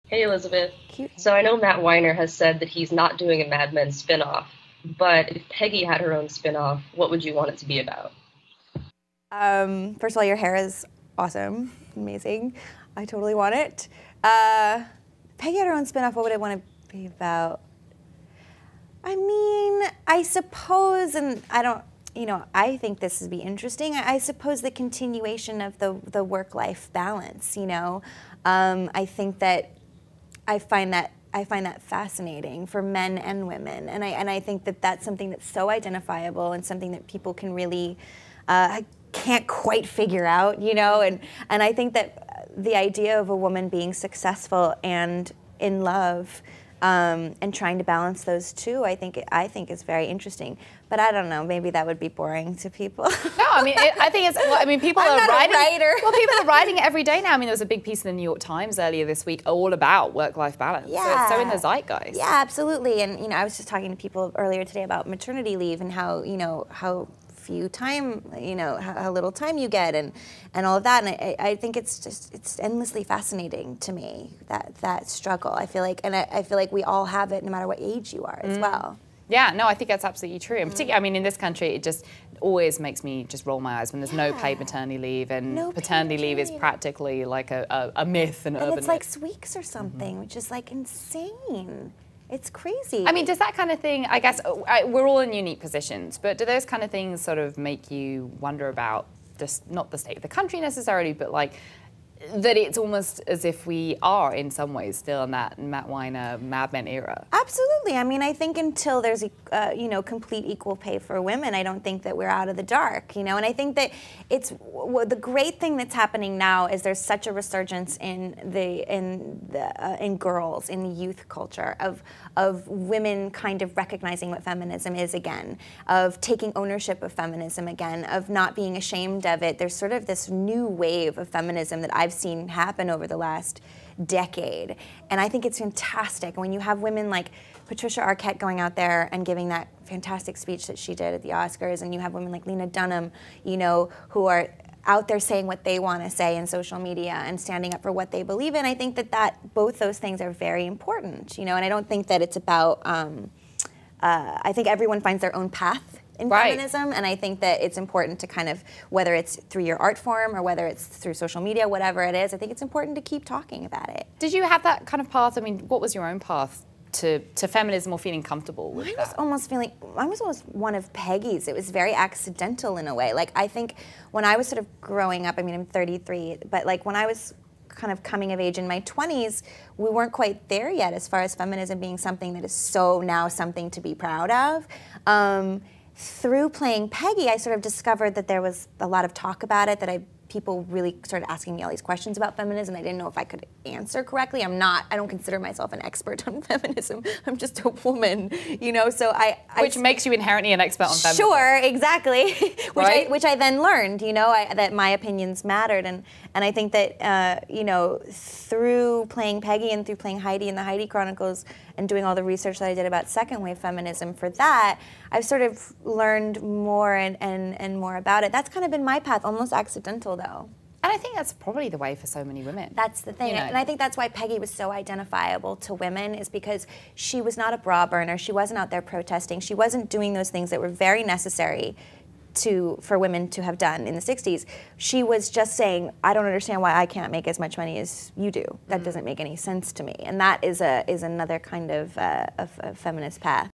Hey Elizabeth. Cute. So I know Matt Weiner has said that he's not doing a Mad Men spinoff, but if Peggy had her own spinoff, what would you want it to be about? First of all, your hair is awesome, amazing. I totally want it. Uh, Peggy had her own spinoff. What would I want to be about? I mean, I suppose, and I don't, I think this would be interesting. I suppose the continuation of the work-life balance. I think that I find that fascinating for men and women, and I think that that's something that's so identifiable and something that people can really can't quite figure out, and I think that the idea of a woman being successful and in love and trying to balance those two, I think is very interesting. But I don't know, maybe that would be boring to people. No, I mean, I think it's. Well, I mean, people I'm are not a writing. writer. Well, people are writing it every day now. I mean, there was a big piece in the New York Times earlier this week all about work-life balance. So it's so in the zeitgeist. Yeah, absolutely. And I was just talking to people earlier today about maternity leave and how how few time, how little time you get and all of that. And I think it's endlessly fascinating to me, that struggle. I feel like, and I feel like we all have it no matter what age you are as well. Yeah, no, I think that's absolutely true. And particularly, I mean, in this country, it just always makes me just roll my eyes when there's no paid maternity leave, and No paternity paid leave is maternity. practically like a myth, an urban And it's like myth. weeks or something, which is like insane. It's crazy. I mean, does that kind of thing, I guess, we're all in unique positions, but do those kind of things sort of make you wonder about just not the state of the country necessarily, but like that it's almost as if we are in some ways still in that Matt Weiner Mad Men era? Absolutely. I mean, I think until there's complete equal pay for women, I don't think that we're out of the dark. And I think that the great thing that's happening now is there's such a resurgence in girls, in the youth culture of women kind of recognizing what feminism is again, of taking ownership of feminism again, of not being ashamed of it. There's sort of this new wave of feminism that I've seen happen over the last decade, and I think it's fantastic. And when you have women like Patricia Arquette going out there and giving that fantastic speech that she did at the Oscars, and you have women like Lena Dunham, who are out there saying what they want to say in social media and standing up for what they believe in, I think that both those things are very important, and I don't think that it's about, I think everyone finds their own path in feminism, and I think that it's important to kind of, whether it's through your art form or whether it's through social media, whatever it is, I think it's important to keep talking about it. Did you have that kind of path? I mean, what was your own path to feminism or feeling comfortable with that? I was almost one of Peggy's. It was very accidental in a way. Like, I think when I was sort of growing up, I mean, I'm 33, but like when I was kind of coming of age in my 20s, we weren't quite there yet as far as feminism being something that is so now something to be proud of. Through playing Peggy, I sort of discovered that there was a lot of talk about it, that people really started asking me all these questions about feminism. I didn't know if I could answer correctly. I don't consider myself an expert on feminism. I'm just a woman, so Which makes you inherently an expert on feminism. Sure, exactly. Right? which I then learned, that my opinions mattered. And I think that, through playing Peggy and through playing Heidi in the Heidi Chronicles and doing all the research that I did about second wave feminism for that, I've sort of learned more and more about it. That's kind of been my path, almost accidental though. And I think that's probably the way for so many women. That's the thing. And I think that's why Peggy was so identifiable to women, is because she was not a bra burner. She wasn't out there protesting. She wasn't doing those things that were very necessary for women to have done in the 60s. She was just saying, I don't understand why I can't make as much money as you do. That doesn't make any sense to me. And that is another kind of a feminist path.